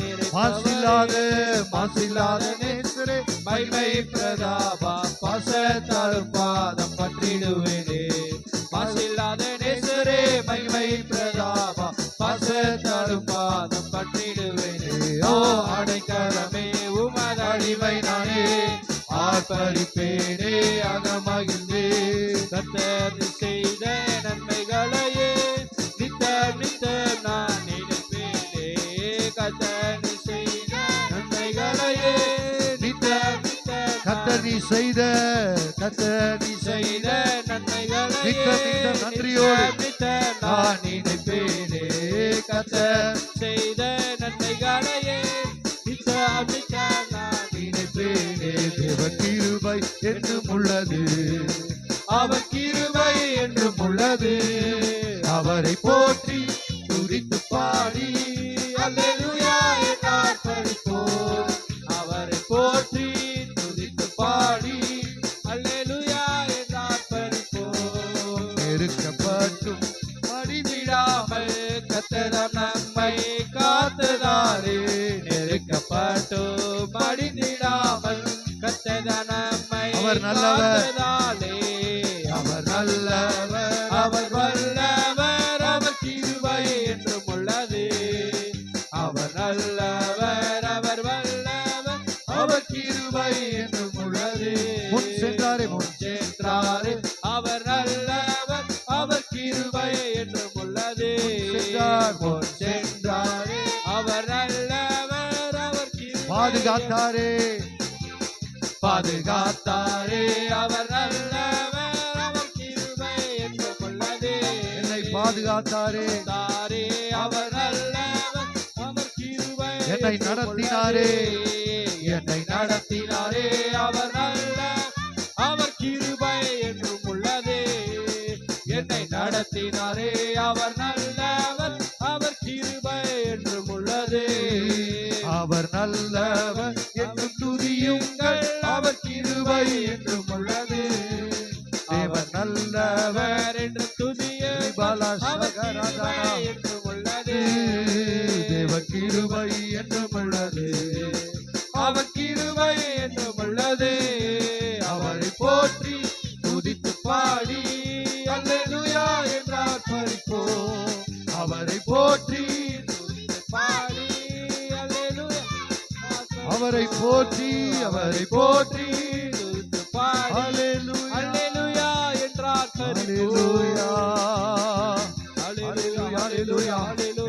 மாசில்லாத நேசரே, மகிமை பிரதாபா, பாசத்தாலும் பாதம் பற்றிடுவேனே. மாசில்லாத நேசரே, மகிமை பிரதாபா, பாசத்தாலும் பாதம் பற்றிடுவேனே. ஓ அடைக்கலமே, உமது அடிமை நானே, ஆர்ப்பரிப்பேனே, அகமகிழ்ந்தே, கர்த்தர் செய்த நன்மைகளையே நித்தம் நித்தம் நான் நினைப்பேனே. கர்த்தர் செய்த நன்மைகளையே நித்தம் நித்தம்
கர்த்தர் நீ செய்த
நன்மைகளை
நித்தம் நித்தம் நன்றியோடு
நித்தம் நான் நினைப்பேனே. கர்த்தர் செய்த நன்மைகளையே நித்தம் நித்தம் நான் நினைப்பேனே.
தேவ கிருபை என்றும் உள்ளது,
அவர் கிருபை என்றும் உள்ளது.
அவரை
போற்றி துதித்து பாடி அல்லேலூயா என்றார் படிப்போம். அவரை போற்றி துதித்து பாடி அல்லேலூயா என்றார் படிப்போம்.
நெருக்கப்பட்டும்
மடிந்திடாமல் கர்த்தர் நம்மை காத்ததாலே, நெருக்கப்பட்டும் மடிந்திடாமல் கர்த்தர் நம்மை
அவர் நல்லவர்,
காத்ததாலே. அவர் நல்லவர், அவர் வல்லவர், அவர் கிருபை என்றும் உள்ளது. அவர் நல்லவர், அவர் வல்லவர், அவர் கிருபை என்றும் உள்ளது.
முன் சென்றாரே,
அவர் நல்லவர், அவர் கிருபை என்றும் உள்ளது.
முன்
சென்றாரே, அவர் நல்லவர், அவர் கிருபை
பாதுகாத்தாரே,
அவர் நல்லவர், அவர் கிருபை என்றும் உள்ளது.
என்னை பாதுகாத்தாரே,
அவர் நல்லவர், அவர் கிருபை
என்னை நடத்தினாரே,
அவர் நல்ல, அவர் கிருபை என்றும் உள்ளது. என்னை நடத்தினாரே, அவர் நல்லவர், அவர் கிருபை என்றும் உள்ளது.
அவர் நல்லவர்
என்று துதியுங்கள், அவர் கிருபை என்றும் உள்ளது. அவர் நல்லவர் என்று துதியுங்கள், அவர் கிருபை என்றும் உள்ளது.
தேவ கிருபை என்றும் உள்ளது,
அவர் கிருபை என்றும் உள்ளது. அவரை போற்றி துதித்து பாடி அல்லேலூயா என்றார் பறிப்போம். அவரை போற்றி துதித்து
அவரை போற்றி
துதித்து பாடி
ஹல்லேலூயா
அல்லேலூயா என்றார்
ஹல்லேலூயா
அல்லேலூயா
ஹல்லேலூயா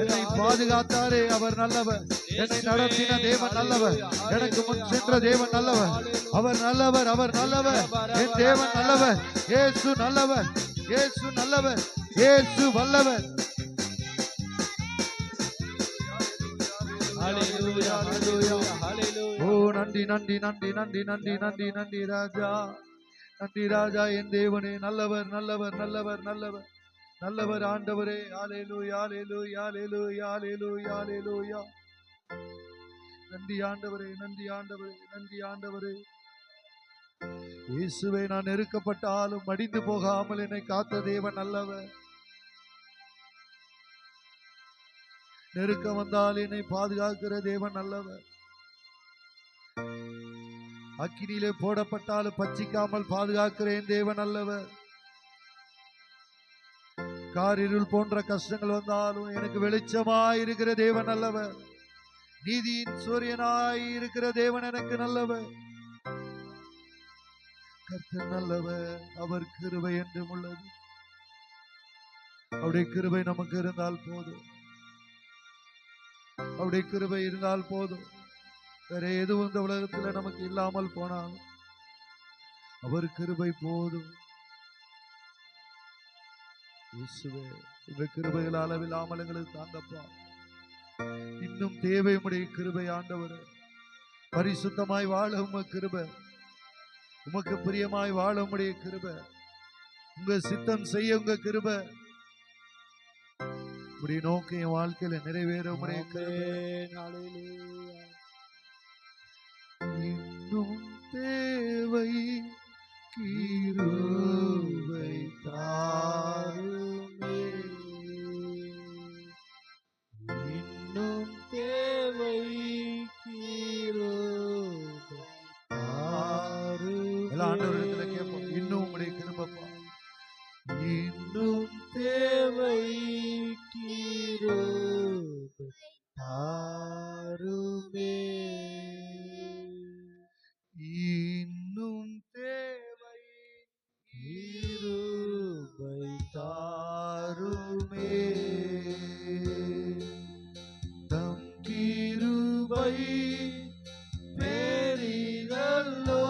என்னை பாதுகாத்தாரே அவர் நல்லவர், என்னை நடத்தின தேவன் நல்லவர், எனக்கு முன் சென்ற தேவன் நல்லவர், அவர் நல்லவர், அவர் நல்லவர், என் தேவன் நல்லவர், இயேசு நல்லவர், இயேசு நல்லவர், இயேசு வல்லவர்.
ஹல்லேலூயா ஹல்லேலூயா ஹல்லேலூயா.
ஓ நன்றி நன்றி நன்றி நன்றி நன்றி நன்றி நன்றி ராஜா, நன்றி ராஜா, என் தேவனே நல்லவர் நல்லவர் நல்லவர் நல்லவர் நல்லவர் ஆண்டவரே. ஹல்லேலூயா ஹல்லேலூயா ஹல்லேலூயா ஹல்லேலூயா ஹல்லேலூயா. நன்றி ஆண்டவரே, நன்றி ஆண்டவரே, நன்றி ஆண்டவரே. இயேசுவே, நான் நெருக்கப்பட்டாலும் மடிந்து போகாமல் என்னை காத்த தேவன் நல்லவர். நெருக்கம் வந்தால் என்னை பாதுகாக்கிற தேவன் நல்லவர். அக்கினியிலே போடப்பட்டாலும் பச்சிக்காமல் பாதுகாக்கிறேன் தேவன் நல்லவர். காரிருள் போன்ற கஷ்டங்கள் வந்தாலும் எனக்கு வெளிச்சமாய் இருக்கிற தேவன் நல்லவர். நீதியின் சூரியனாய் இருக்கிற தேவன் எனக்கு நல்லவர். கர்த்தர் நல்லவர், அவர் கிருபை என்றும் உள்ளது. அவருடைய கிருபை நமக்கு இருந்தால் போதும், அவருடைய கிருபை இருந்தால் போதும். வேற எதுவும் இந்த உலகத்துல நமக்கு இல்லாமல் போனாலும் அவர் கிருபை போதும். இயேசுவே, இந்த கிருபைகள் அளவில்லாமல் எங்களுக்கு தாங்கப்பா. இன்னும் தேவை உம்முடைய கிருபை ஆண்டவரே. பரிசுத்தமாய் வாழ உம கிருபை, உமக்கு பிரியமாய் வாழ உம்முடைய கிருபை, உங்க சித்தம் செய்ய உங்க கிருபை, உம்முடைய நோக்கம் என் வாழ்க்கையில நிறைவேற உம்முடைய கிருபை. இன்னும் தேவை கிருபை தாருமே, இன்னும் தேவை கிருபை தாருமே. எல்லா ஆண்டவரிடத்துல கேட்போம், இன்னும் உம்முடைய கிருபைப்பா. இன்னும் தேவை கிருபை தாருமே, இன்னும் தேவை கிருபை தாருமே. தம் கிருபை பெரிதல்லோ,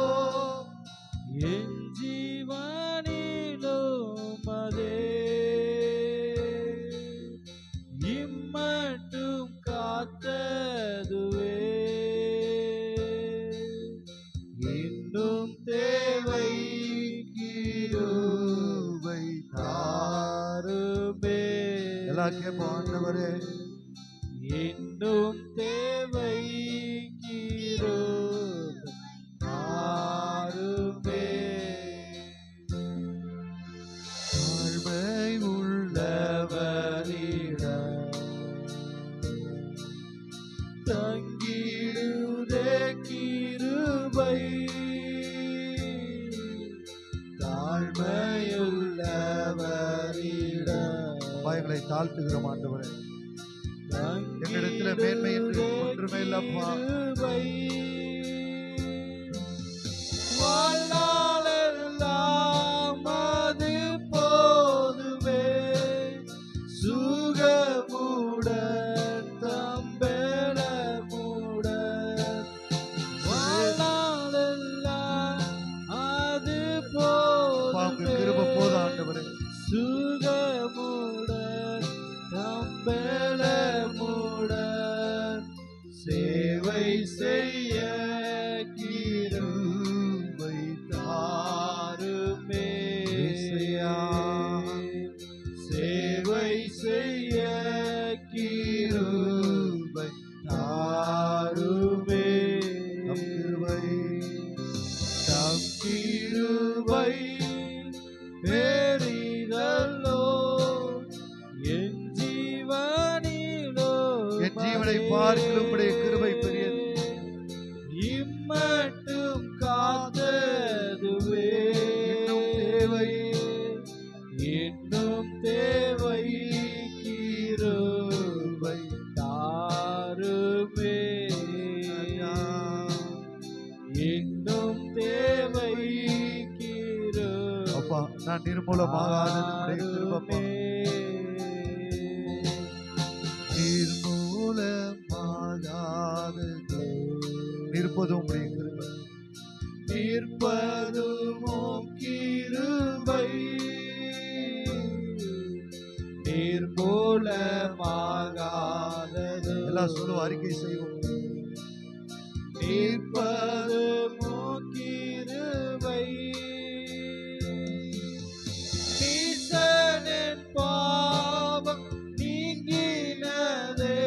என் ஜீவனிலும் அதே இம்மட்டும் காத்ததுவே.
இன்னும் தேவை கிருபை தாருமே. எல்லாம் கேட்போம், ஆண்டவரே
இன்னும் தேவை கிருபை தாருமே.
தாழ்மை உள்ளவரிடம்
தங்கிடுதே கிருபை,
தாழ்மையுள்ளவரிடம் பயங்களை தாழ்த்துகிறோம் ஆண்டவரே. எங்களிடத்துல மேன்மை என்று ஒன்றுமே இல்லப்பா.
வாழ்நாளெல்லாம் அது போதுமே, சுகமுடன் தம்பெலமுடன். வாழ்நாளெல்லாம் அது
உங்க கிருபை
போதுமே,
போதும் ஆண்டவரே.
சுகமுடன் தம்பெலமுடன் சேவை செய்ய கிருபை தாருமே. சேவை செய்ய கிருபை தாருமே. தம் கிருபை பெரிதல்லோ, என் ஜீவனிலோ
என் ஜீவனை பார்க்கிலும் உம்முடைய கிருபை பெரியது.
இம்மட்டும் காத்ததுவே.
இன்னும் தேவை,
இன்னும் தேவை கிருபை தாருமே.
அப்பா, நான் நிர்மூலமாகாதது உம்முடைய கிருபைப்பா. நிர்மூலமாகாதது நிற்பதும் உம்முடைய கிருபை,
நிற்பதும் கிருபை, நிர்மூலமாகாதது.
எல்லாம் சொல்லுவோம், அறிக்கை செய்வோம்.
நிற்பதும் கிருபை, நீசனின் பாவம் நீங்கினதே,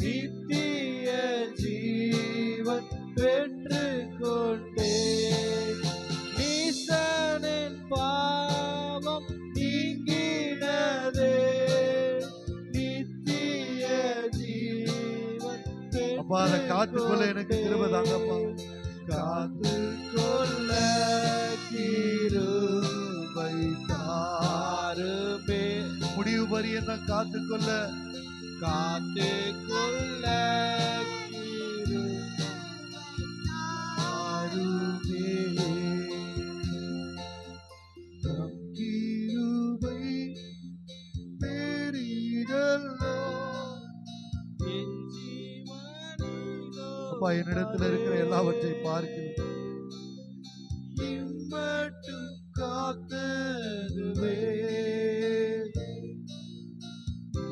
நித்திய ஜீவன் பெற்றுக்கொண்டே. நீசனின் பாவம் நீங்கினதே, நித்திய ஜீவன்
அப்பா, அதை காத்துக்கொள்ள எனக்கு கிருபை தாங்கப்பா.
காத்துக்கொள்ள கிருபை தாருமே.
முடிவு பரியந்தம் காத்துக்கொள்ள
காத்துக்கொள்ள கிருபை தாருமே.
தம் கிருபை பெரிதல்லோ.
என் ஜீவனிலோ
அப்பா, என்னிடத்தில் இருக்கிற எல்லாவற்றை பார்க்கிறேன்.
இம்மட்டும் காத்ததுவே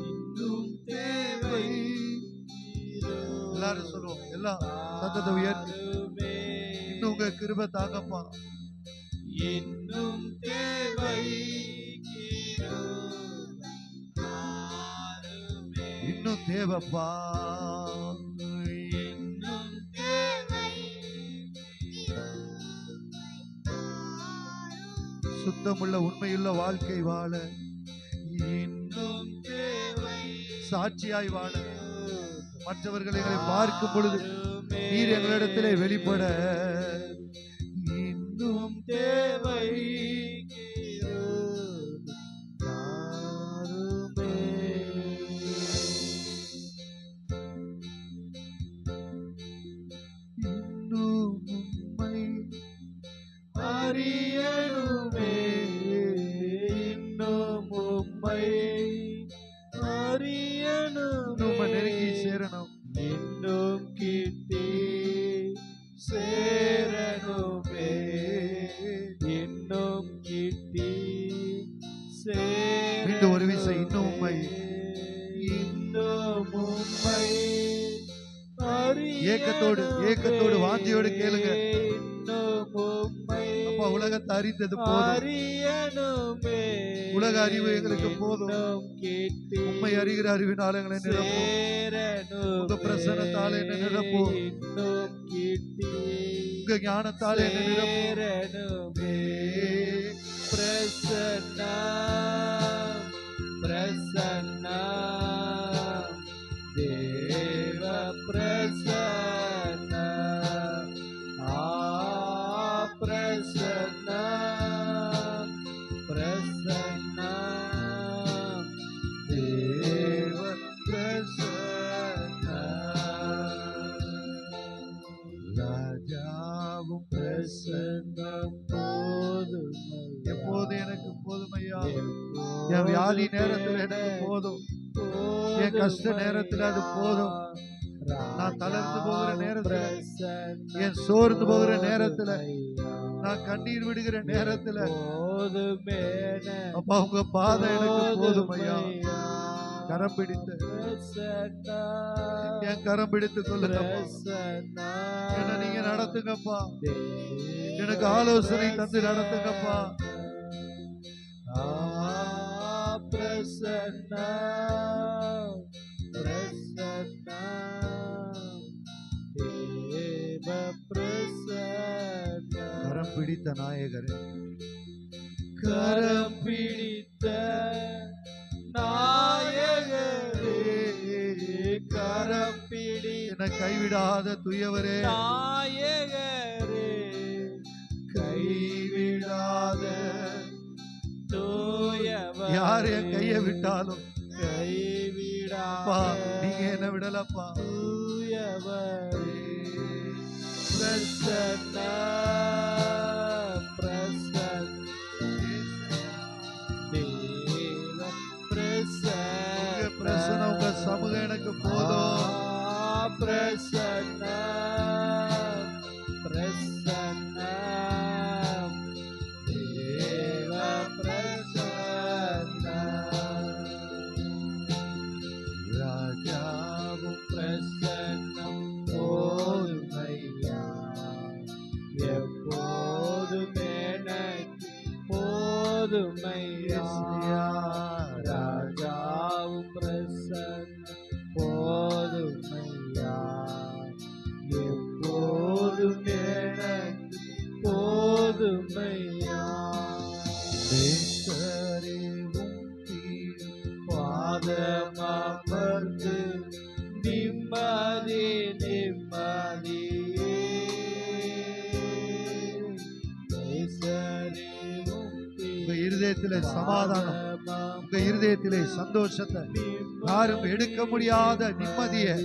இன்னும் தேவை.
எல்லாரும் சொல்லுவோம், எல்லாம் சத்தத்தை உயர்த்தி இன்னும் உங்க கிருபை தாங்கப்பா.
இன்னும் தேவை கிருபை தாருமே.
இன்னும் தேவைப்பா.
இன்னும் தேவை
சுத்தமுள்ள உண்மையுள்ள வாழ்க்கை வாழ,
இன்னும் தேவை
சாட்சியாய் வாழ, மற்றவர்கள் எங்களை பார்க்கும் பொழுது நீர் எங்களிடத்திலே வெளிப்பட இன்னும்
தேவை கிருபை தாருமே.
இன்னும் உம்மை
அறியணுமே, இன்னும் உம்மை அறியணுமே.
உம்மை நெருங்கி சேரணும்.
இன்னும் கிட்டி சேரணுமே, இன்னும் கிட்டி
மீண்டும் ஒரு விசை, இன்னும் உம்மை.
இன்னும் உம்மை
ஏக்கத்தோடு ஏக்கத்தோடு வாஞ்சியோடு கேளுங்க.
இன்னும் உம்மை
அப்பா, உலகத்தை அறிந்தது போதும்.
அறியணுமே,
உலக அறிவு எங்களுக்கு போதும்.
இன்னும் கிட்டி
உம்மை அறிகிற அறிவினால எங்களை நிரப்பும். உங்க பிரசன்னத்தால என்ன நிரப்பும்.
இன்னும் கிட்டி
உங்க ஞானத்தால என்ன நிரப்பும்.
சேரணுமே. பிரசன்னம் பிரசன்னம் தேவ பிரசன்னம். பிரசன்னம் பிரசன்னம் தேவ பிரசன்னம்.
ராஜாவும்
பிரசன்னம் போதுமை.
எப்போது எனக்கு போதுமையா. என் வியாதி நேரத்தில் எனக்கு போதும். என் கஷ்ட நேரத்தில் அது போதும். நான் தளர்ந்து போகிற நேரத்தில், என் சோர்ந்து போகிற நேரத்தில், நான் கண்ணீர் விடுகிற நேரத்தில், அப்பா உங்க பாதை எனக்கு போதுமையா. கரம் பிடித்து என் கரம் பிடித்து கொள்ளுங்கப்பா. என்ன நீங்க நடத்துங்கப்பா. எனக்கு ஆலோசனை தந்து நடத்துங்கப்பா.
பிரசன்னம் பிரசன்னம் தேவ பிரசன்னம்.
கரம் பிடித்த நாயகரே,
கரம் பிடித்த நாயகரே, கரம் பிடி
என்னை கைவிடாத துயவரே,
நாயகரே, கைவிடாத தூயவர்.
யார் என் கையை விட்டாலும்
கைவிடாத
நீங்க என்ன விடலப்பா.
தூயவரே. பிரசன்னம் பிரசன்னம் போதுமையா ராஜாவும் பிரசன்னம் போதுமையா எப்போதும் எனக்கு போதுமையா பாதமர்ந்து நிம்மதி நிம்மதியே
உங்க இருதயத்திலே சமாதானம், உங்க இருதயத்திலே சந்தோஷத்தை, யாரும் எடுக்க முடியாத நிம்மதியை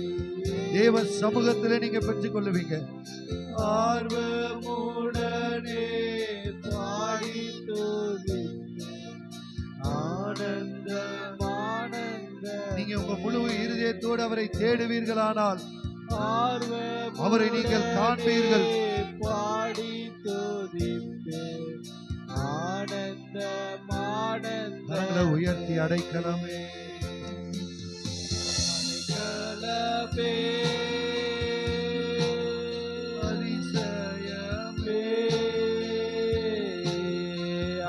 தேவ சமூகத்திலே நீங்க பெற்றுக் கொள்ளுவீங்க.
ஆர்வமுடனே பாடி ஆனந்தம் ஆனந்தம்.
நீங்க உங்க முழு இருதயத்தோடு அவரை தேடுவீர்களானால் அவரை நீங்கள் காண்பீர்கள்.
பாடி தோதிப்பேன் ஆனந்தம் ஆனந்தம்.
உயர்த்தி அடைக்கலமே
அடைக்கலமே அதிசயமே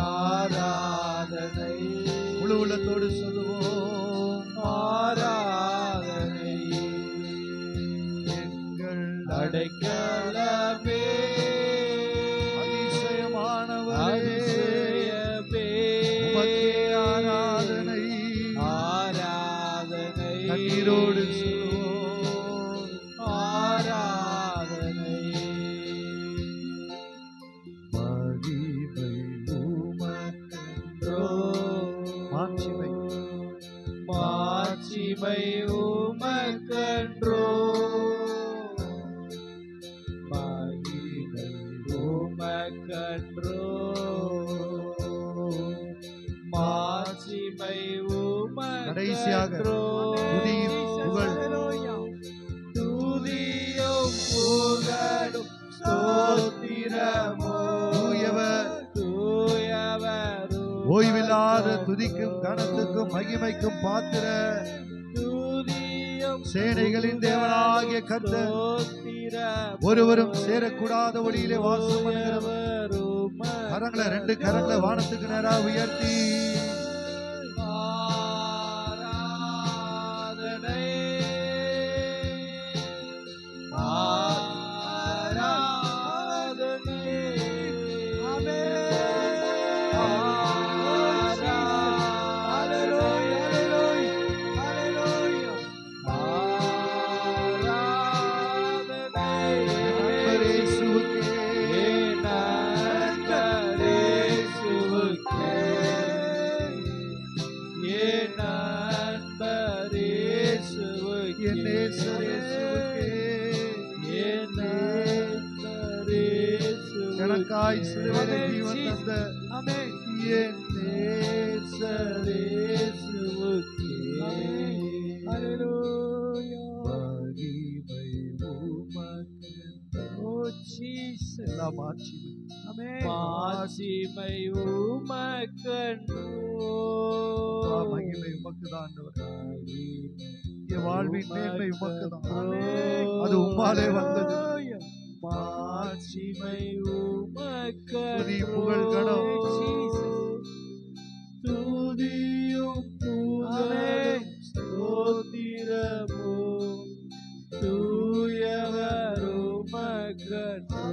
ஆராதனை.
முழு உள்ளத்தோடு சொல்லுவோம்
ஆராதனை
எங்கள்
அடைக்கலமே
அதிசயமானவரே,
அதிசயமே
உமக்கே ஆராதனை.
ஆராதனை
கண்ணீரோடு சொல்லுவோம்
ஆராதனை.
மகிமை உமக்கென்றோ, மாட்சிமை
மாட்சிமை உமக்கென்றோ, மகிமை உமக்கென்றோ, மாட்சிமை
கடைசியாக
உமக்கென்றோ.
துதியும் புகழ்.
துதியும் புகழும் ஸ்தோத்திரமோ
தூயவர்,
தூயவர்
ஓய்வில்லாத துதிக்கும் கனத்துக்கும் மகிமைக்கும் பாத்திர
துதியும்
சேனைகளின் தேவனாகிய கர்த்தர்
ஸ்தோத்திரமோ
ஒருவரும் சேரக்கூடாத ஒளியிலே வாசம் பண்ணுகிறவர்.
உமக்கென்றோ.
கரங்களை, ரெண்டு கரங்களை வானத்துக்கு நேராக உயர்த்தி
ஆராதனை ஆராதனை
எனக்காய் சிலுவையிலே ஜீவன் தந்த என் நேசரே இயேசுவுக்கே மகிமை உமக்கென்றோ. எல்லா மாட்சிமை
மாட்சிமை உமக்கென்றோ.
மகிமை உமக்குதான் ஆண்டவரே. என் வாழ்வின் மேன்மை உமக்குதான். அது உம்மாலே வந்தது.
மாட்சிமை உமக்கென்றோ.
துதி புகழ் கனம்.
துதியும் புகழும் ஸ்தோத்திரமோ தூயவர் உமக்கென்றோ.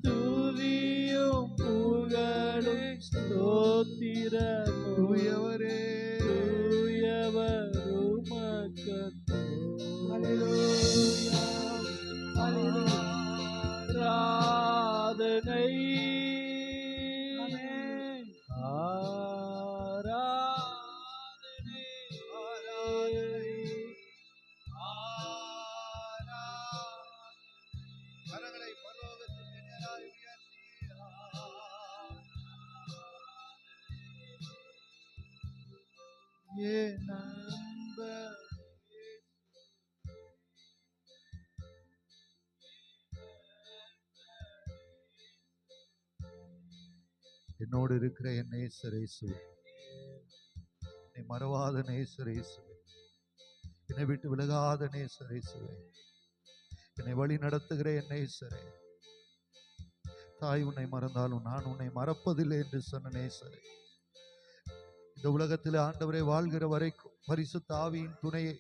துதியும் புகழும் ஸ்தோத்திரமோ
தூயவரே,
தூயவர் உமக்கென்றோ. ஆராதனை ஆராதனை
கரங்களை பரலோகத்துக்கு நேராய் உயர்த்தி என் நண்பர் என்னோடு இருக்கிற என் நேசர் இயேசுவே, என்னை மறவாத நேசர் இயேசுவே, என்னை விட்டு விலகாத நேசர் இயேசுவே, என்னை வழி நடத்துகிற என் நேசரே, தாய் உன்னை மறந்தாலும் நான் உன்னை மறப்பதில்லை என்று சொன்ன நேசரே, இந்த உலகத்தில் ஆண்டவரை வாழ்கிற வரைக்கும் பரிசுத்த ஆவியின் துணையை,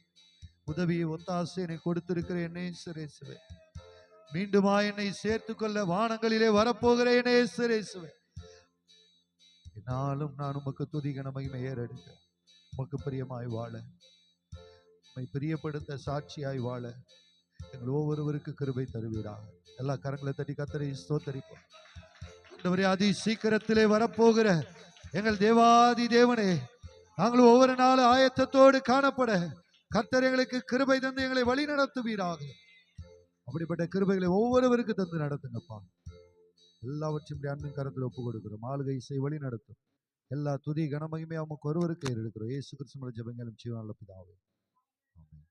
உதவியை, ஒத்தாசையை கொடுத்திருக்கிறேன் நேசரேசுவே. மீண்டுமா என்னை சேர்த்து கொள்ள வானங்களிலே வரப்போகிறேன் நேசரேசுவே. என்னாலும் நான் உமக்கு துதி கனமகிமை ஏறெடுக்க, உமக்கு பிரியமாய் வாழ, உம்மை பிரியப்படுத்த சாட்சியாய் வாழ எங்கள் ஒவ்வொருவருக்கு கிருபை தருவீராக. எல்லா கரங்களை தட்டி கர்த்தரை ஸ்தோத்தரிப்போம். ஆண்டவரே, அதி சீக்கிரத்திலே வரப்போகிற எங்கள் தேவாதி தேவனே, நாங்கள் ஒவ்வொரு நாளும் ஆயத்தத்தோடு காணப்பட கர்த்தர் எங்களுக்கு கிருபை தந்து எங்களை வழி நடத்துவீராக. அப்படிப்பட்ட கிருபைகளை ஒவ்வொருவருக்கு தந்து நடத்துங்கப்பா. எல்லாவற்றையும் அன்பின் கரத்தில் ஒப்பு கொடுக்கிறோம். ஆளுகை இசை வழி நடத்தும். எல்லா துதி கனமகிமையும் நமக்கு ஒருவருக்கு ஏறெடுக்கிறோம். இயேசு கிறிஸ்துவின் ஜெபங்களும் ஜீவனுள்ள பிதாவே, ஆமென்.